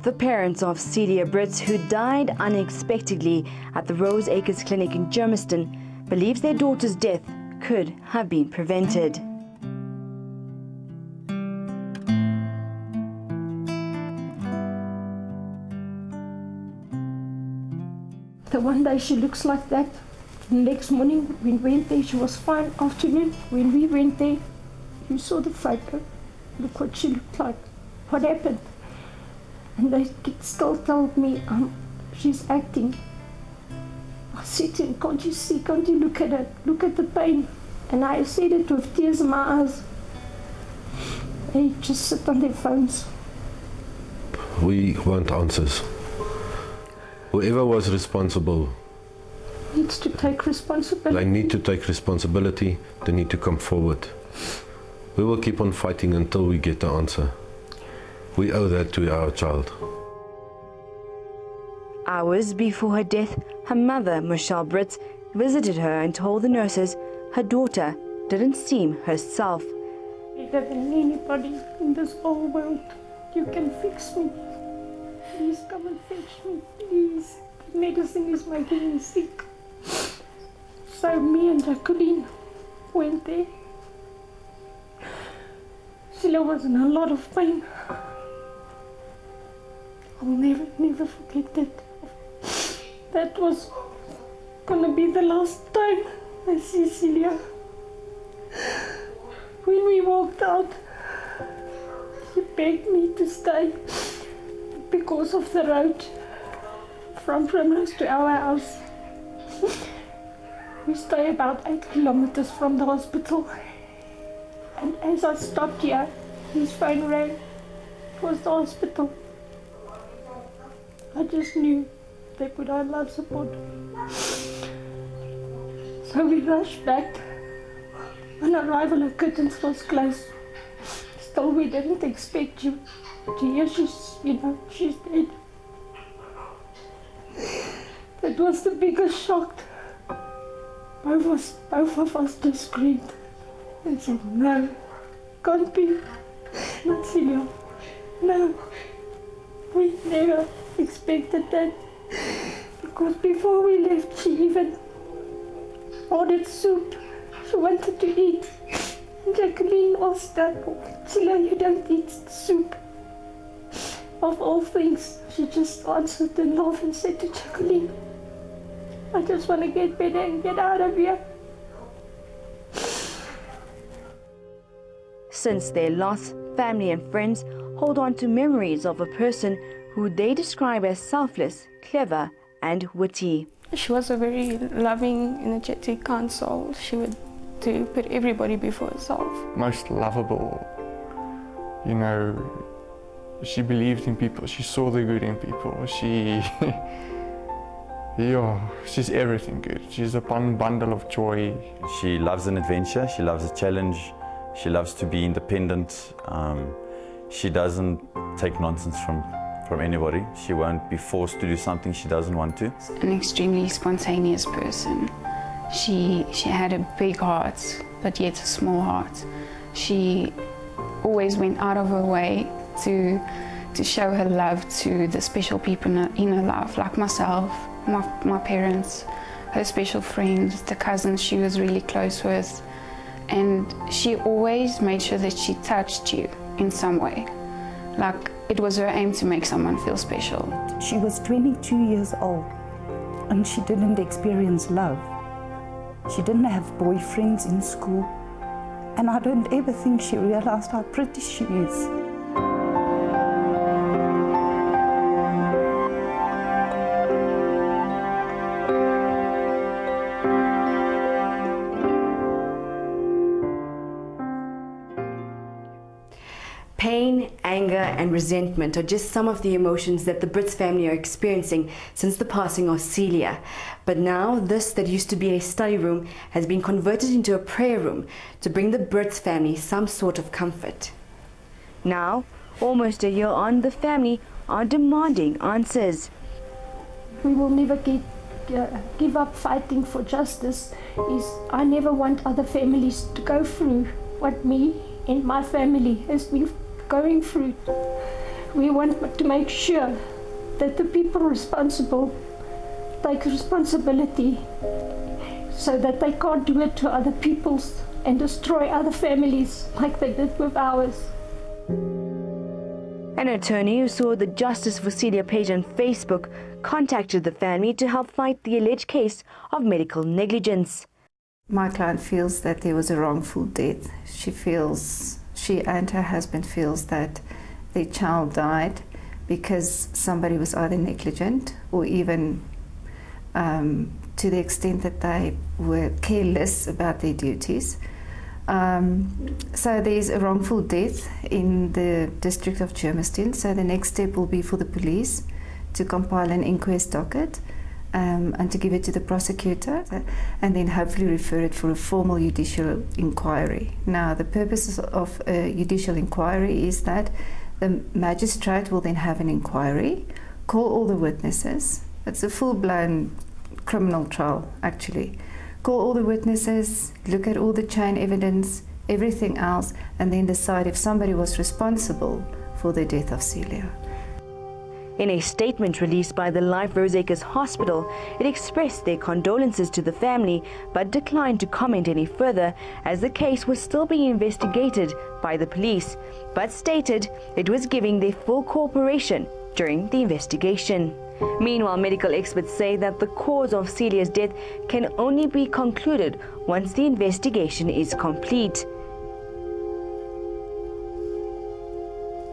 The parents of Celia Brits, who died unexpectedly at the Rose Acres Clinic in Germiston, believes their daughter's death could have been prevented. The one day she looks like that. The next morning when we went there she was fine. Afternoon when we went there, you saw the photo. Look what she looked like. What happened? And they still told me, she's acting. I said to him, can't you see, can't you look at it? Look at the pain. And I said it with tears in my eyes. They just sit on their phones. We want answers. Whoever was responsible needs to take responsibility. They need to take responsibility. They need to come forward. We will keep on fighting until we get the answer. We owe that to our child. Hours before her death, her mother, Michelle Brits, visited her and told the nurses her daughter didn't seem herself. Better than anybody in this whole world. You can fix me. Please come and fetch me, please. The medicine is making me sick. So me and Jacqueline went there. Celia was in a lot of pain. I'll never forget that. That was gonna be the last time I see Celia. When we walked out, she begged me to stay because of the road from Primrose to our house. We stay about 8 kilometers from the hospital. And as I stopped here, his phone rang. It was the hospital. I just knew they put our life support. So we rushed back. On arrival, her curtains was closed. Still, we didn't expect you to hear she's dead. That was the biggest shock. Both of us just screamed and said, no, can't be, not Celia, no. We never expected that, because before we left she even ordered soup. She wanted to eat. And Jacqueline asked her, Celia, you don't eat soup. Of all things, she just answered and laughed and said to Jacqueline, I just want to get better and get out of here. Since their loss, family and friends hold on to memories of a person who they describe as selfless, clever and witty. She was a very loving, energetic, kind soul. She would put everybody before herself. Most lovable, you know, she believed in people, she saw the good in people, she's everything good. She's a bundle of joy. She loves an adventure, she loves a challenge, she loves to be independent. She doesn't take nonsense from anybody. She won't be forced to do something she doesn't want to. An extremely spontaneous person. She had a big heart, but yet a small heart. She always went out of her way to show her love to the special people in her life, like myself, my parents, her special friends, the cousins she was really close with. And she always made sure that she touched you in some way. Like it was her aim to make someone feel special. She was 22 years old and she didn't experience love. She didn't have boyfriends in school. And I don't ever think she realized how pretty she is. Pain, anger and resentment are just some of the emotions that the Brits family are experiencing since the passing of Celia. But now this that used to be a study room has been converted into a prayer room to bring the Brits family some sort of comfort. Now, almost a year on, the family are demanding answers. We will never give up fighting for justice. I never want other families to go through what me and my family has been going through. We want to make sure that the people responsible take responsibility so that they can't do it to other people's and destroy other families like they did with ours. An attorney who saw the Justice for Celia page on Facebook contacted the family to help fight the alleged case of medical negligence. My client feels that there was a wrongful death. She and her husband feels that their child died because somebody was either negligent or even to the extent that they were careless about their duties. So there's a wrongful death in the district of Germiston. So the next step will be for the police to compile an inquest docket and to give it to the prosecutor and then hopefully refer it for a formal judicial inquiry. Now the purpose of a judicial inquiry is that the magistrate will then have an inquiry, call all the witnesses. It's a full-blown criminal trial actually. Call all the witnesses, look at all the chain evidence, everything else, and then decide if somebody was responsible for the death of Celia. In a statement released by the Life Roseacres Hospital, it expressed their condolences to the family but declined to comment any further as the case was still being investigated by the police, but stated it was giving their full cooperation during the investigation. Meanwhile, medical experts say that the cause of Celia's death can only be concluded once the investigation is complete.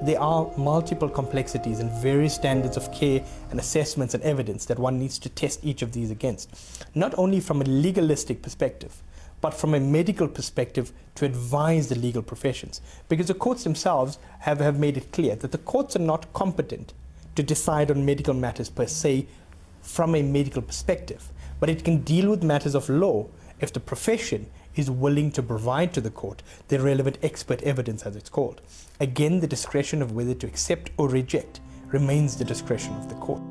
There are multiple complexities and various standards of care and assessments and evidence that one needs to test each of these against, not only from a legalistic perspective, but from a medical perspective to advise the legal professions. Because the courts themselves have made it clear that the courts are not competent to decide on medical matters per se from a medical perspective, but it can deal with matters of law if the profession is willing to provide to the court the relevant expert evidence, as it's called. Again, the discretion of whether to accept or reject remains the discretion of the court.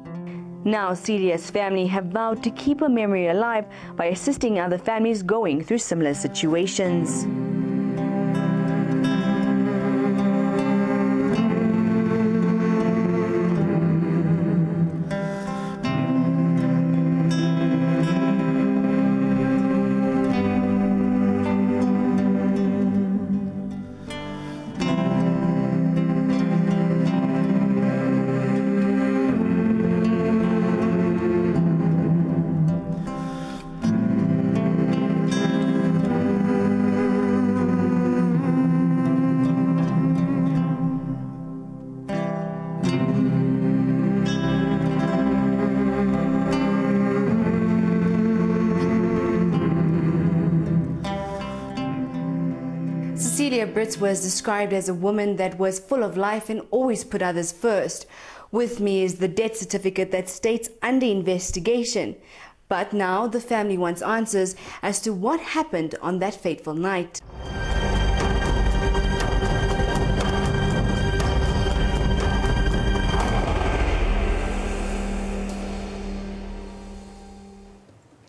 Now, Celia's family have vowed to keep her memory alive by assisting other families going through similar situations. Celia Brits was described as a woman that was full of life and always put others first. With me is the death certificate that states under investigation. But now the family wants answers as to what happened on that fateful night.